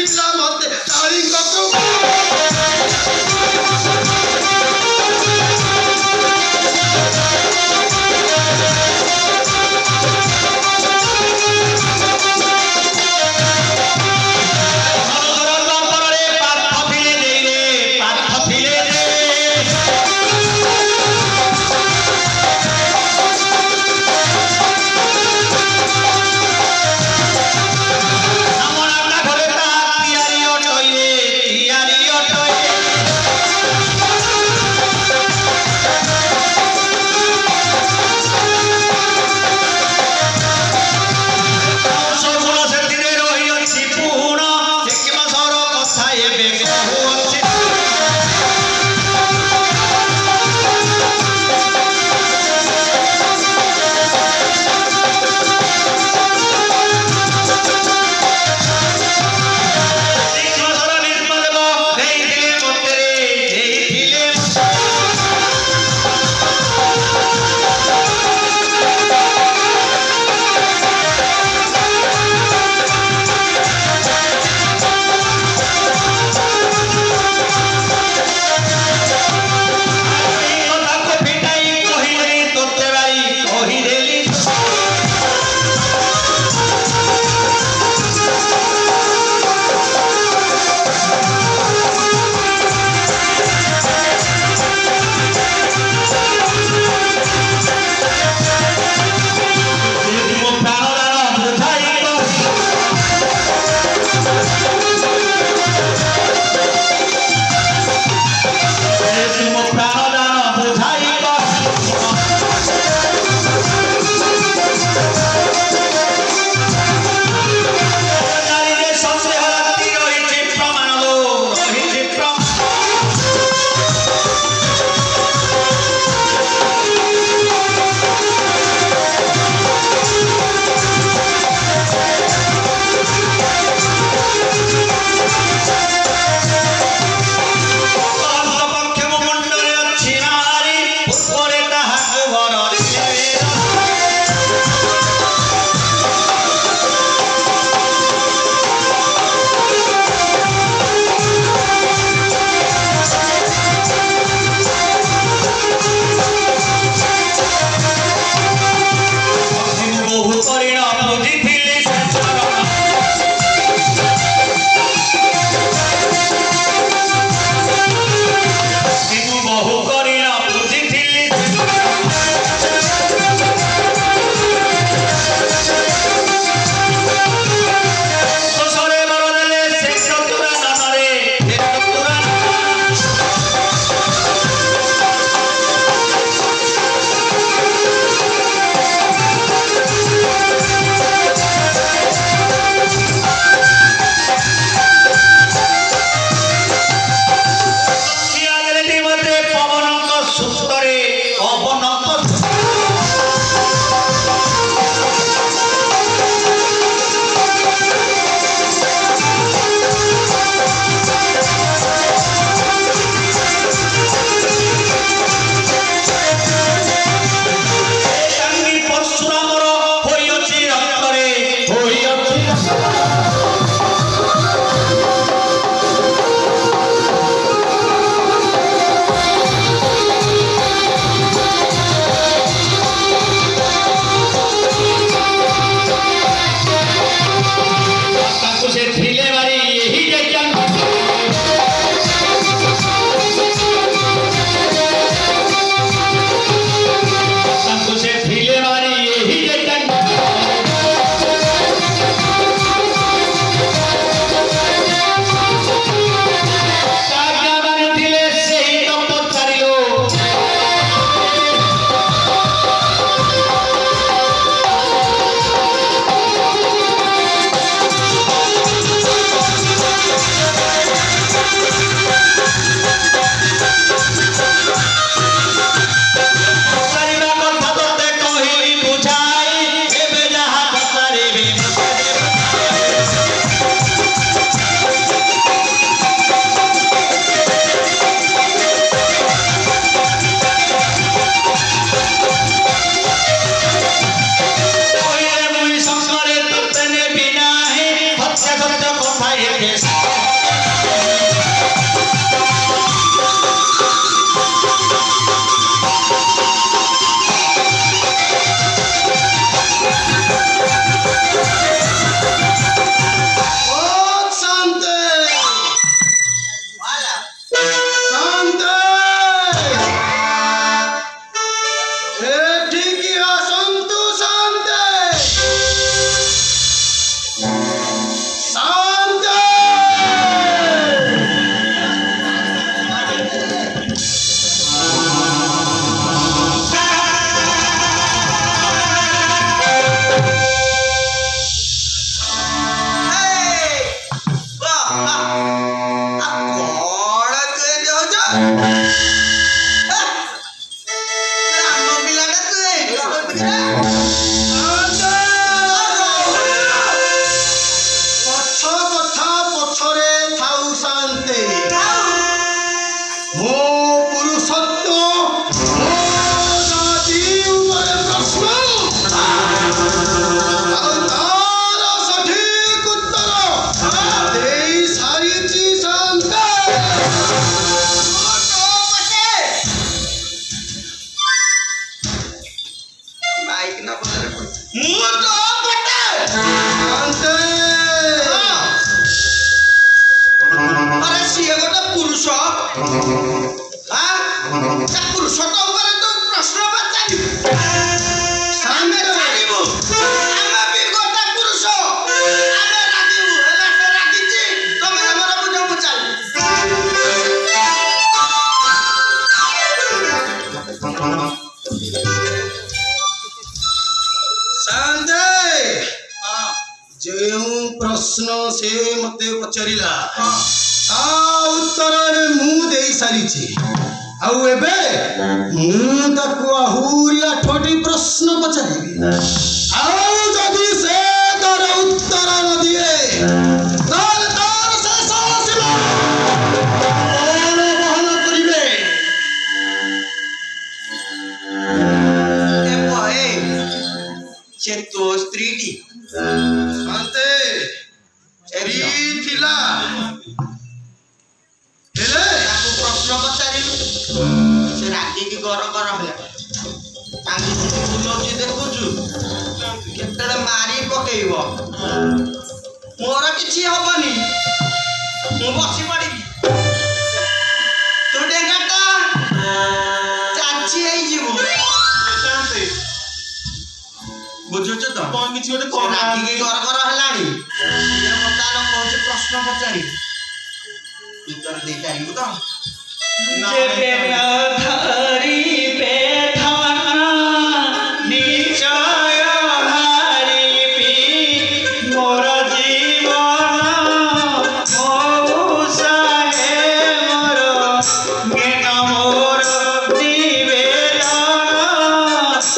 ପିଲା ମତେ ଚାଳିଙ୍ଗକୁ प्रश्न से मते पचारिला उत्तर मु दे सारी आउ एबे मु ताको आहुरी 8टी प्रश्न पचारिबी आउ जदि से तोर उत्तर न दिए तार तार से सासिला कोन बहन करिवे ए भाई से तो स्त्री टी शांते स्त्री थिला हेले ताको प्रश्न पचारिलु से रागी की गर गर होला तांगी से बुलोची देखुछु केतडे मारी पकेइबो मोर किछि हबनी मु बसी पड़िबी तू डेगाटा चाची आई जीवो शांति बुझुछ तो कोन किछि गोटे कोन रागी की गर गर हलानी ये बतानो कोन प्रश्न पचारि उत्तर दे पारिबु तो जेबे धरी बेथना निश्चय हारिबी मोर जीवन मौसा हे मोर ज्ञान मोर निवेदन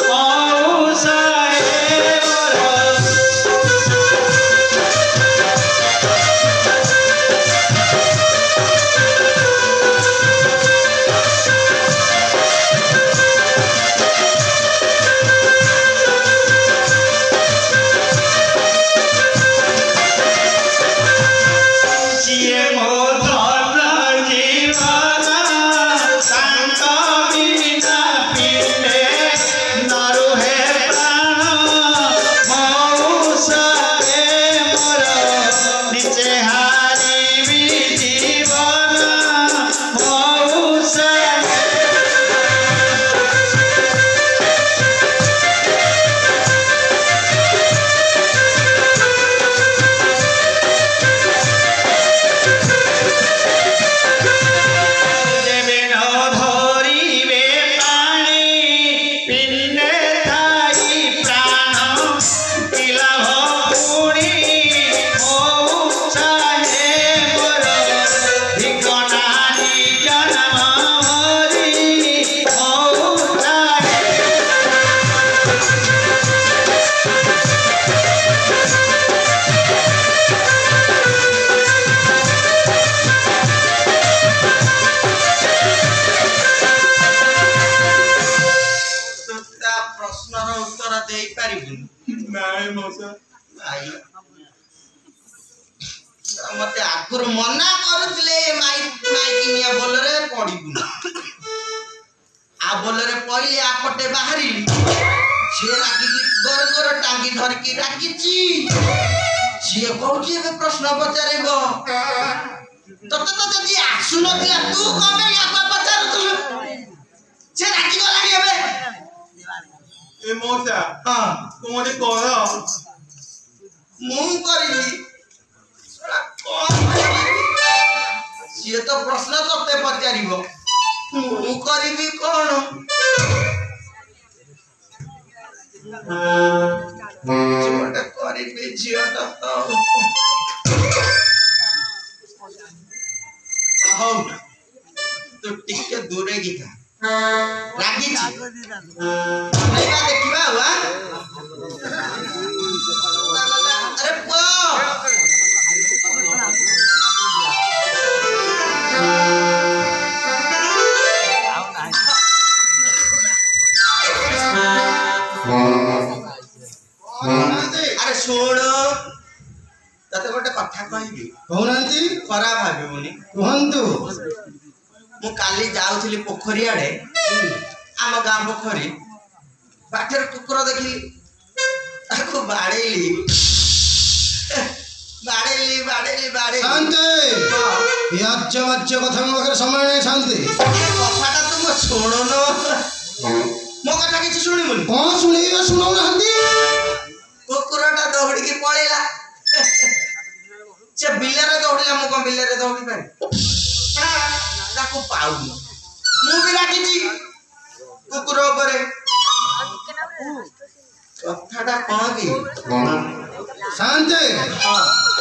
मौसा हे मोर नाय मौसा भाई मते आगुर मना करथले माइकी मिया बोलरे पडिबु आ बोलरे पहिले आपटे बाहरी से रागी गर गर टांगी धर की राखीची से कहूची बे प्रश्न पचारेबो तते तो जदी आसु नथिला तू कमे याको पचारथुलु से रागी गलानी हेबे ए मौसा हां तू मते कह मु करिली सला कोन से तो प्रश्न तते पचारिबो मु करिबी कोन जोटा करिबी जियोटा तो हो तो टिक दूरे की खा रागी देखा देखिबा हुआ अरे पो अरे सुन तते गोटे कथा कहबी कहूनांती खराब भाबिबुनी कहंतु मु काली जाउथली पोखरी आड़े आम गाँ पोखरी बाटर कुकुर देखली ताको बाड़ेली बाड़ेली बाड़ेली बाड़ेली शांति ये आज्य वाज्य कथा मो पाखरे समय नहीं शांति कथाटा तुम शुणुन मो कथा किछि शुणिमुनी कौन सुनेगा सुनाऊ नांती कुकुरटा दौड़िकी पळेला से बिल्लारे दौड़िला मु कोन बिल्लारे दौड़ी पारे ताको पाउनी मु भी राखिछि कुकुर उपरे कथाटा कौन की शांति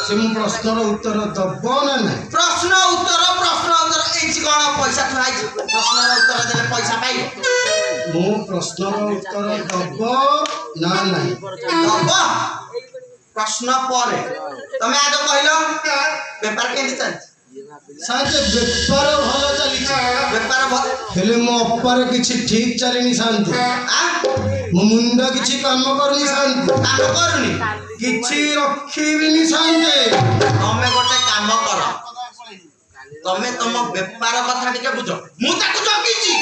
से मु प्रश्नर उत्तर दब ना नहीं प्रश्न उत्तर एछि कोन पैसा थुआई प्रश्नर उत्तर देले पैसा पाइबो मु प्रश्नर उत्तर दब ना नहीं दब प्रश्न परे तमे आगे कहलो पेपर केंति चल शांति बेपार भलो चली पेपर हेले मो अपार किछि ठीक चलिनी शांति आ मो मुंडा किछि काम करनी शांति काम करूनी किछि रखिबिनी शांति तमे गोटे काम कर तमे तम व्यापार कथा टिके बुझ मु ताकू जगिछि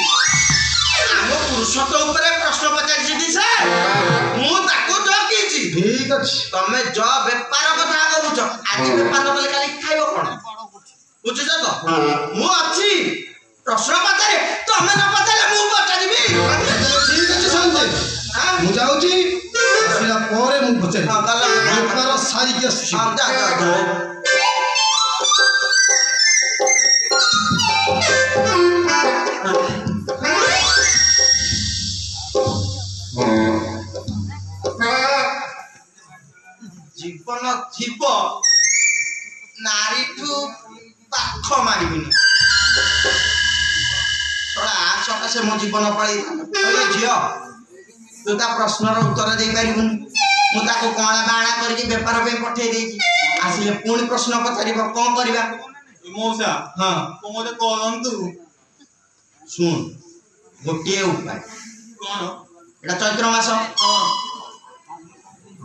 हम पुरुषत्व ऊपर प्रश्न पचारिछि दिसे मु ताकू जगिछि ठीक अछि तमे जो व्यापार कथा आगे बुझ आज व्यापार नकले काली खाइबो कोन बुझछ तो मु अछि प्रश्न पचारे तमे न पचारे मु पचारिबी ठीक अछि शांति मु जाउछि आसिला परे मु पचारि हां गला बेपार सारी के आसी हां जा जीवन जीव नारी ठू पाख मारिबिनी थोड़ा सकाशे मो जीवन पळी झियो तू ता प्रश्नर उत्तर दे पारिबुनी मु ताको कोणा बाणा करके व्यापार पे पठे देछि आसिले पुणी प्रश्न पचारिबो कोन करबा मौसा हां तो मते कहंतु सुन गोटे उपाय कोन एटा चैत्र मास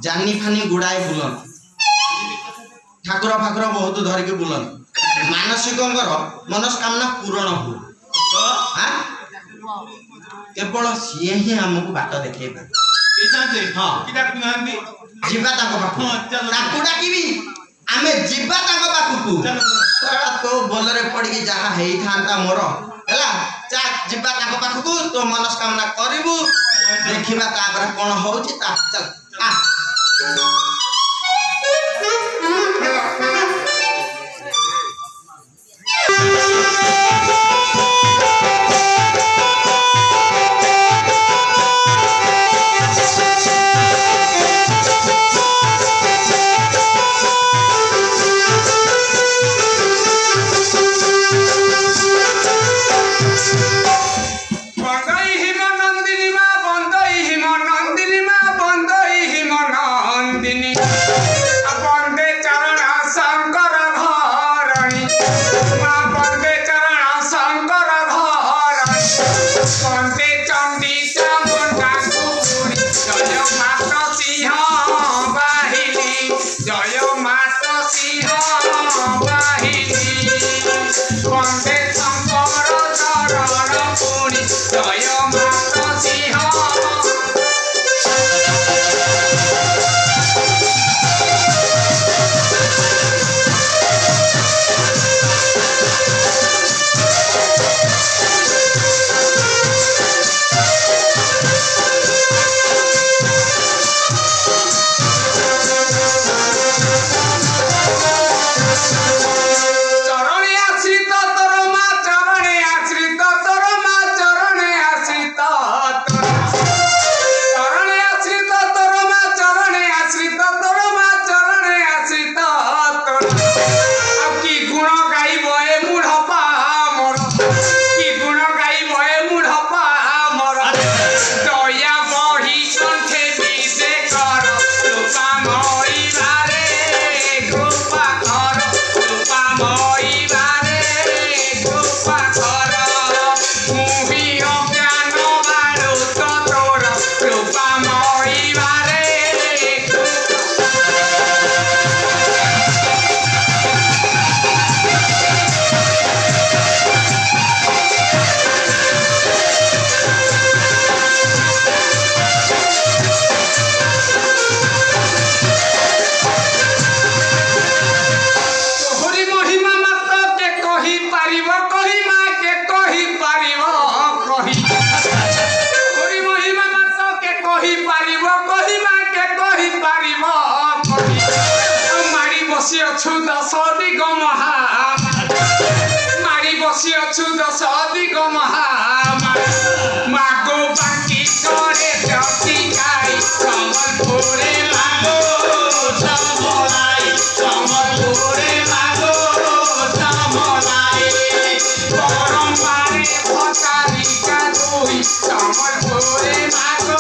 जानी फानी गुड़ाए बुलन ठाकुर फाकुर बहुत धरिक बुलन मानसिक मनस्कामना पूरण हो केवल सी ही आमको बाट देखेबा एसाते हां कि डाक नांदी जीवा ताको पाखु हां चलो ताकू डाकिबी आमे जीवा ताको पाखु चलो तो बोलरे पड़ी के जहा हेई थांता मोर हला चा जीवा ताको पाखु तो मनस्कामना करिवु देखिबा तापर कोन होउची ता चल आ बंदई हिम नंदिनी मा बंदई हिम नंदिनी बसी अछु दस अधिक महामारी मागो बाकी करे जति गाई सम्बलपुरे मागो समलाई सम्बलपुरे मागो समलाई गरम पानी फटारी का दुई सम्बलपुरे मागो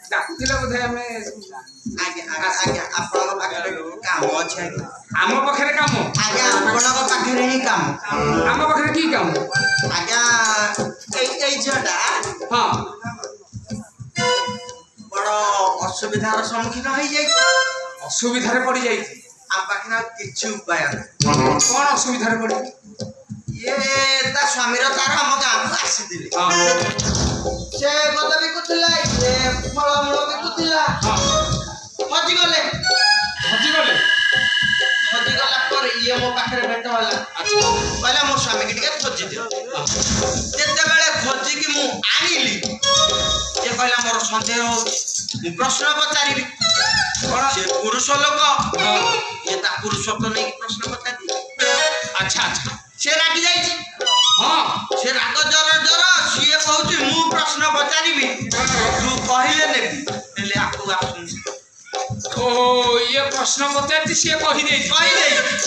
डाकुथिले बोधे हमें आगे आगे आपन पाखरे काम अछि आगे आम पाखरे काम आगे आपन पाखरे ही काम आम पाखरे की काम आगे ए जडा हां बड़ असुविधार सम्मुखीन होई जाई असुविधा रे पड़ी जाई आ पाखना किछु उपाय नै कोन असुविधा रे पड़ी ये ता स्वामीर तार हम गाम आसी दिले हां से गदा भी कुतला ये फल मूल भी कुतला हजी गले गला पर ये मो पाखरे भेट होला कहला मोर स्वामी के टिके खोजी दियो जेते बेले खोजी कि मु आनिली ये कहला मोर संदेह हो मु प्रश्न पचारिली कोन से पुरुष लोक ये ता पुरुषत्व नै प्रश्न पचारि अच्छा अच्छा से रागी जाई हां से राग जर सीए कहउची मु प्रश्न पचारिबी तू कहिले नेबी ले आकु आसुन ओ ये प्रश्न पचारती से कहि दे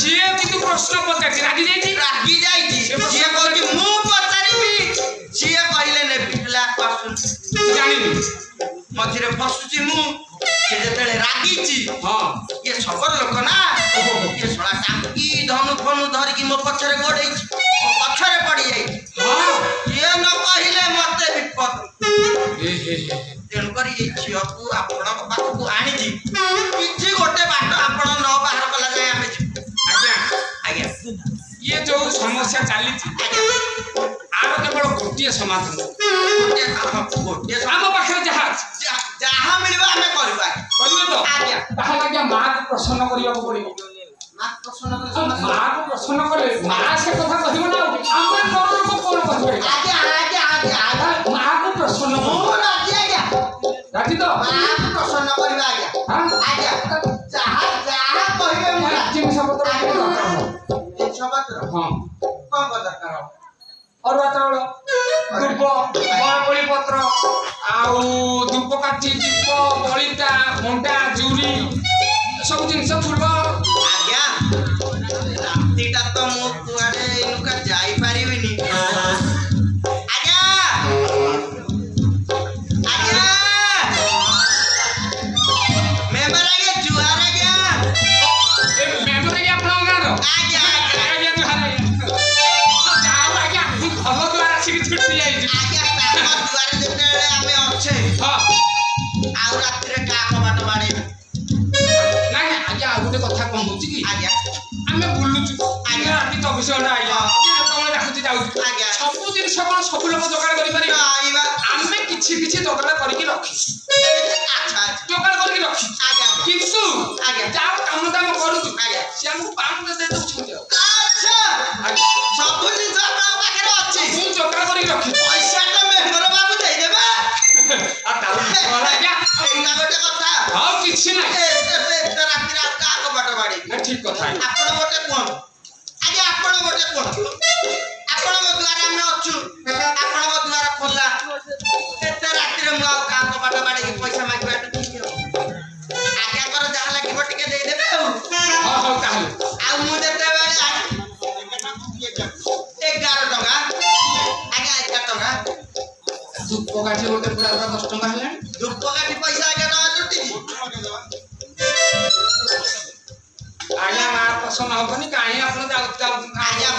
से किंतु प्रश्न पचारती रागी जाई सीए कहउची मु पचारिबी सीए कहिले नेबी ले आकु आसुन जानिनी मझिरे फसुची मु से जेतेले रागीची हां ये सबर लोक ना ये सळा टांकी धनु फनु धरि कि मो पछरे गोडै पछरे पड़ी जाई हां ये न कहिले मते विपद हे तेन करी ए झियकु आपण पाखकु आनी जी किछि गोटे बाट आपण न बाहर कला जाय आमे आज्ञा ये जो समस्या चली थी आरो केवल गोटिए समाधान गोटे आम पाखरे जहाज जहा मिलबा हमें करबा करिवे तो आज्ञा ताहा लागे मां को प्रसन्न करिया को पड़िबो मां प्रसन्न कर मां को प्रसन्न करे मां से कथा कहिबो ना आमे घर को कोन कहबे आज्ञा मां को प्रसन्न ओ राजी आज्ञा राजी तो मां को प्रसन्न करबा आज्ञा हां आज्ञा जहा कहिबे मु जिन सब तो सबत्र हां कोन को दरकार अरुआ चाउल धूप बरकोली पत्र आउ धूप काठी दीप बलिता घंटा जूरी सब जिनस फूल आज्ञा रातीटा तो मो कुआडे इनुका जाई पारिबिनी आज्ञा मेंबर आज्ञा जुहार आज्ञा ए मेंबर के आपन गारो आज्ञा आज्ञा जुहार जाओ आज्ञा भलो द्वारा सिक छुट्टी जाई आज्ञा ताको दुआरे जेतेले आमे अच्छे हां आउ रात्रे का कबाट बाडे ना आज्ञा आ गुटे कथा कोन होची की आज्ञा आमे बुलुचु आज्ञा राती 24 घंटा आइला जे तोले डाकुची जाउ आज्ञा सब जिनिस कोन सब लोग जोगाड़ करि पारि आइबा आमे किछि जोगाड़ करिकि रखी अच्छा जोगाड़ करिकि रखी आज्ञा किंतु आज्ञा जाओ काम दाम करू आज्ञा से हमको पान दे दउ अच्छा सब दिन आपन पाखरे अछि ମୁଁ ଯୋଗାଡ଼ କରିକି ରଖିଛି पैसा तो मेहर बाबू दे देबे ଆଉ ତାହେଲେ ଆଜ୍ଞା ଏଇଟା ଗୋଟେ କଥା ଆଉ କିଛି ନାହିଁ ଏତେ ରାତିରେ ଆଉ କାହା କବାଟ ବାଡି ଠିକ କଥା ଆପଣ ଗୋଟେ କୁହନ୍ତୁ ଆଜ୍ଞା ଆପଣ ଗୋଟେ କୁହନ୍ତୁ ଆପଣଙ୍କ ଦ୍ୱାର ଆମେ ଅଛୁ ଆପଣଙ୍କ ଦ୍ୱାର ଖୋଲା ଏତେ ରାତିରେ ମୁଁ ଆଉ କାହା କବାଟ ବାଡିକି ପଇସା ମାଗିବା ଠିକ ଆଜ୍ଞାଙ୍କର ଯାହା ଲାଗିବ ଟିକେ ଦେଇଦେବେ ଆଉ ହଉ ତାହେଲେ ଆଉ ମୁଁ ଯେତେବେଳେ 11 ଟଙ୍କା ଆଜ୍ଞା 11 ଟଙ୍କା ଧୂପ କାଠି ଗୋଟେ ପୁରା 10 ଟଙ୍କା ହେଲାଣି ଧୂପ କାଠି ପଇସା ଆଜ୍ଞା ଟଙ୍କା ଜୁଟିଛି ଆଜ୍ଞା ମା ପସନ୍ଦ ହବନି କାହିଁ ଆପଣ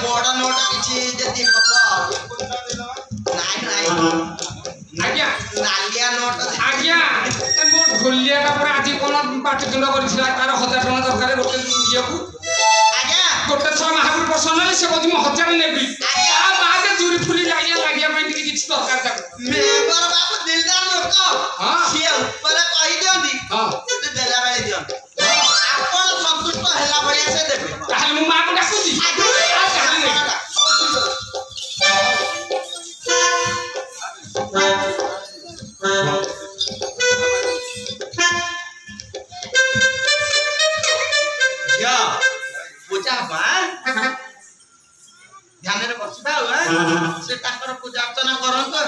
बड़ नोट किछि जति हबो नाइ आज्ञा नालिया नोट आज्ञा ए मोर ढोलिया का पर आज कोन पाटितुंड करथिला तार 1000 टका दरकार गोटे इयकू आज्ञा गोटे 6 महापुर प्रसन्न से कदी म 1000 नेबी आ बागे जुरी फुली लागिया ପାଇଁ किछि दरकार ताको मेंबर बाबू दिलदार लोक हां से ऊपर कहि दियंदी हां ते देला बेले दियंदी आपण संतुष्ट हैला भलिया से देबे ताहले मु मां को डाकुची आ ताहले या पूजा बा ध्यान रे बसबा से ताकर पूजा अर्चना करंत है